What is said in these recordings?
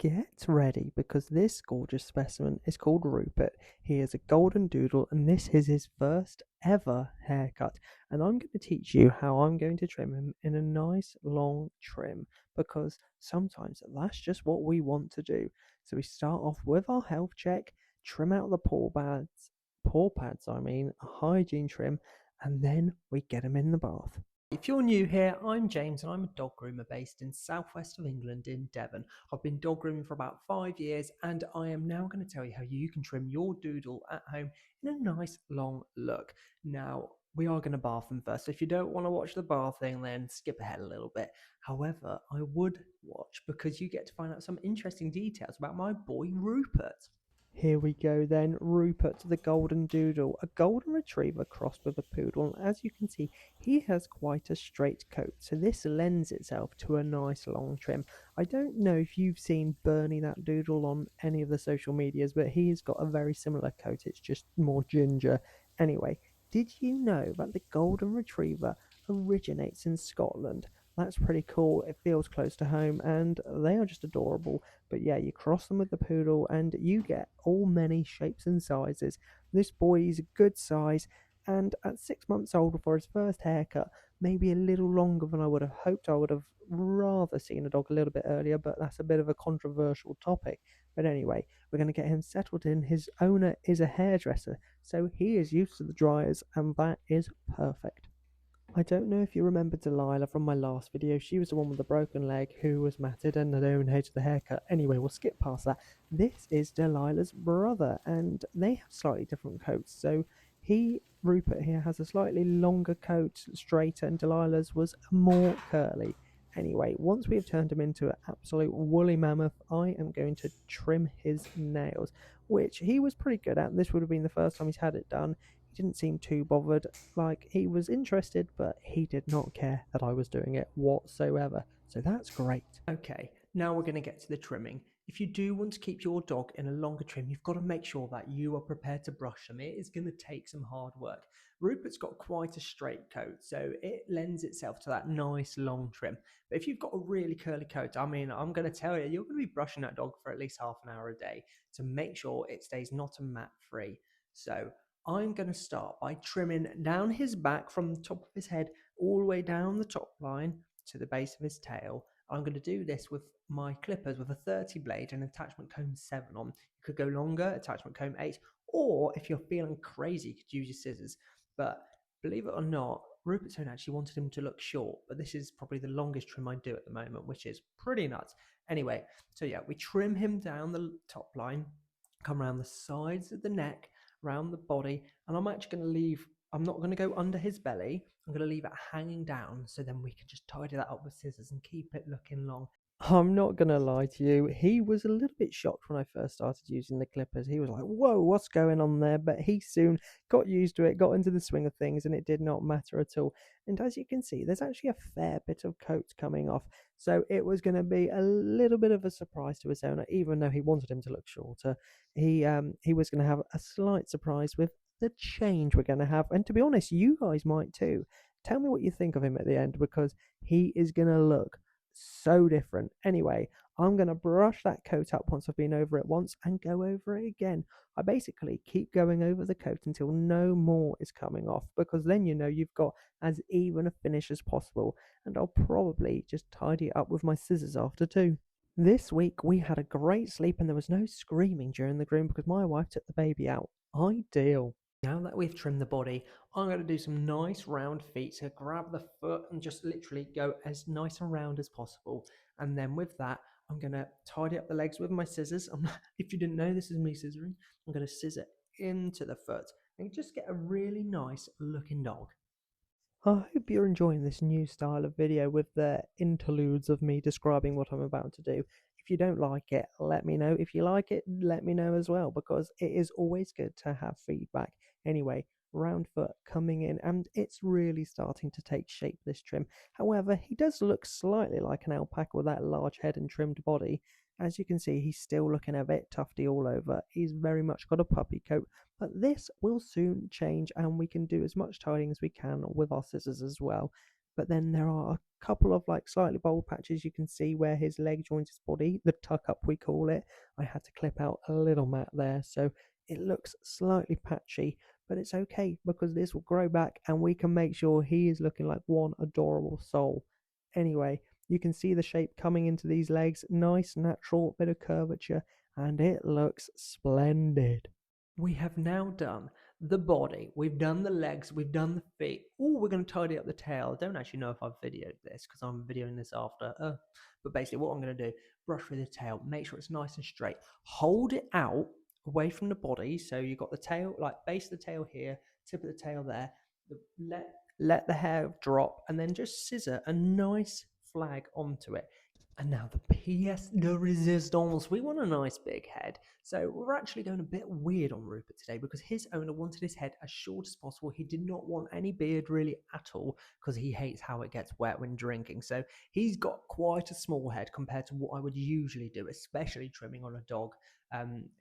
Get ready because this gorgeous specimen is called Rupert. He is a golden doodle and this is his first ever haircut. And I'm going to teach you how I'm going to trim him in a nice long trim because sometimes that's just what we want to do. So we start off with our health check, trim out the paw pads, a hygiene trim, and then we get him in the bath. If you're new here, I'm James and I'm a dog groomer based in southwest of England in Devon. I've been dog grooming for about 5 years and I am now going to tell you how you can trim your doodle at home in a nice long look. Now, we are going to bath them first, so if you don't want to watch the bathing, then skip ahead a little bit. However, I would watch because you get to find out some interesting details about my boy Rupert. Here we go then, Rupert the Golden Doodle, a golden retriever crossed with a poodle, and as you can see, he has quite a straight coat, so this lends itself to a nice long trim. I don't know if you've seen Bernie that doodle on any of the social medias, but he's got a very similar coat, it's just more ginger. Anyway, did you know that the Golden Retriever originates in Scotland? That's pretty cool, it feels close to home, and they are just adorable. But yeah, you cross them with the poodle and you get all many shapes and sizes. This boy is a good size, and at 6 months old for his first haircut, maybe a little longer than I would have hoped. I would have rather seen a dog a little bit earlier, but that's a bit of a controversial topic. But anyway, we're going to get him settled in. His owner is a hairdresser, so he is used to the dryers, and that is perfect. I don't know if you remember Delilah from my last video. She was the one with the broken leg who was matted and had own hated the haircut. Anyway, we'll skip past that. This is Delilah's brother, and they have slightly different coats. So Rupert here, has a slightly longer coat, straighter, and Delilah's was more curly. Anyway, once we have turned him into an absolute woolly mammoth, I am going to trim his nails, which he was pretty good at. This would have been the first time he's had it done. He didn't seem too bothered, like he was interested, but he did not care that I was doing it whatsoever. So that's great. Okay, now we're going to get to the trimming. If you do want to keep your dog in a longer trim, you've got to make sure that you are prepared to brush them. It is going to take some hard work. Rupert's got quite a straight coat, so it lends itself to that nice long trim. But if you've got a really curly coat, I'm going to tell you, you're going to be brushing that dog for at least half an hour a day to make sure it stays not a mat free. So I'm going to start by trimming down his back from the top of his head all the way down the top line to the base of his tail. I'm going to do this with my clippers with a 30 blade and attachment comb 7 on. You could go longer, attachment comb 8, or if you're feeling crazy, you could use your scissors. But believe it or not, Rupert's own actually wanted him to look short, but this is probably the longest trim I do at the moment, which is pretty nuts. Anyway, so yeah, we trim him down the top line, come around the sides of the neck, around the body, and I'm actually going to I'm not going to go under his belly. I'm going to leave it hanging down so then we can just tidy that up with scissors and keep it looking long. I'm not going to lie to you, he was a little bit shocked when I first started using the clippers. He was like, whoa, what's going on there? But he soon got used to it, got into the swing of things, and it did not matter at all. And as you can see, there's actually a fair bit of coat coming off. So it was going to be a little bit of a surprise to his owner, even though he wanted him to look shorter. He was going to have a slight surprise with the change we're going to have. And to be honest, you guys might too. Tell me what you think of him at the end because he is going to look so different. Anyway, I'm going to brush that coat up once I've been over it once and go over it again. I basically keep going over the coat until no more is coming off because then you know you've got as even a finish as possible, and I'll probably just tidy it up with my scissors after too. This week we had a great sleep and there was no screaming during the groom because my wife took the baby out. Ideal. Now that we've trimmed the body, I'm going to do some nice round feet. So grab the foot and just literally go as nice and round as possible. And then with that, I'm going to tidy up the legs with my scissors. If you didn't know, this is me scissoring. I'm going to scissor into the foot and just get a really nice looking dog. I hope you're enjoying this new style of video with the interludes of me describing what I'm about to do. If you don't like it, let me know. If you like it, let me know as well, because it is always good to have feedback. Anyway, round foot coming in, and it's really starting to take shape, this trim. However, he does look slightly like an alpaca with that large head and trimmed body. As you can see, he's still looking a bit tufty all over. He's very much got a puppy coat, but this will soon change and we can do as much tidying as we can with our scissors as well. but then there are a couple of like slightly bald patches you can see where his leg joins his body, the tuck up we call it. I had to clip out a little mat there, so it looks slightly patchy, but it's okay because this will grow back and we can make sure he is looking like one adorable soul. Anyway, you can see the shape coming into these legs, nice natural bit of curvature, and it looks splendid. We have now done the body, we've done the legs, we've done the feet. Oh, we're going to tidy up the tail. I don't actually know if I've videoed this because I'm videoing this after. But basically, what I'm going to do, brush through the tail, make sure it's nice and straight. Hold it out away from the body. So you've got the tail, like base of the tail here, tip of the tail there. Let, let the hair drop and then just scissor a nice flag onto it. And now the pièce de résistance. We want a nice big head. So we're actually going a bit weird on Rupert today because his owner wanted his head as short as possible. He did not want any beard really at all because he hates how it gets wet when drinking. So he's got quite a small head compared to what I would usually do, especially trimming on a dog.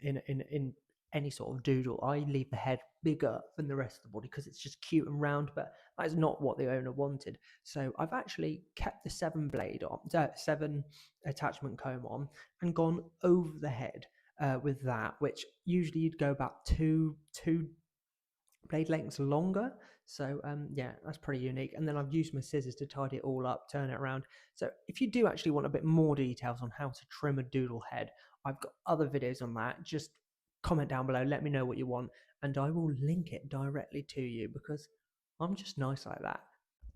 In any sort of doodle, I leave the head bigger than the rest of the body because it's just cute and round, but that is not what the owner wanted. So I've actually kept the seven attachment comb on and gone over the head with that, which usually you'd go about two blade lengths longer. So yeah, that's pretty unique. And then I've used my scissors to tidy it all up, turn it around. So if you do actually want a bit more details on how to trim a doodle head, I've got other videos on that. Just comment down below, let me know what you want, and I will link it directly to you because I'm just nice like that.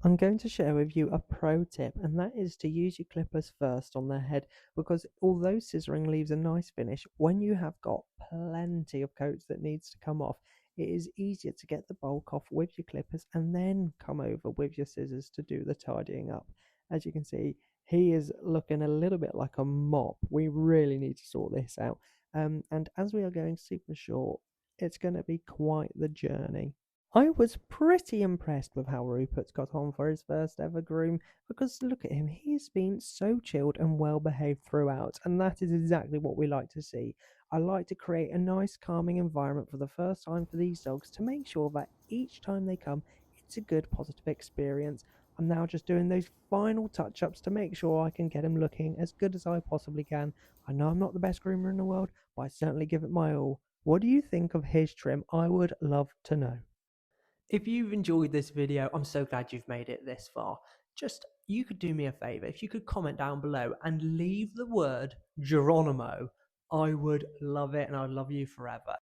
I'm going to share with you a pro tip, and that is to use your clippers first on their head because although scissoring leaves a nice finish, when you have got plenty of coats that needs to come off, it is easier to get the bulk off with your clippers and then come over with your scissors to do the tidying up. As you can see, he is looking a little bit like a mop. We really need to sort this out. And as we are going super short, it's going to be quite the journey. I was pretty impressed with how Rupert got on for his first ever groom because look at him, he's been so chilled and well behaved throughout, and that is exactly what we like to see. I like to create a nice calming environment for the first time for these dogs to make sure that each time they come, it's a good positive experience. I'm now just doing those final touch ups to make sure I can get him looking as good as I possibly can. I know I'm not the best groomer in the world, but I certainly give it my all. What do you think of his trim? I would love to know. If you've enjoyed this video, I'm so glad you've made it this far. Just, you could do me a favor. If you could comment down below and leave the word Geronimo, I would love it and I'd love you forever.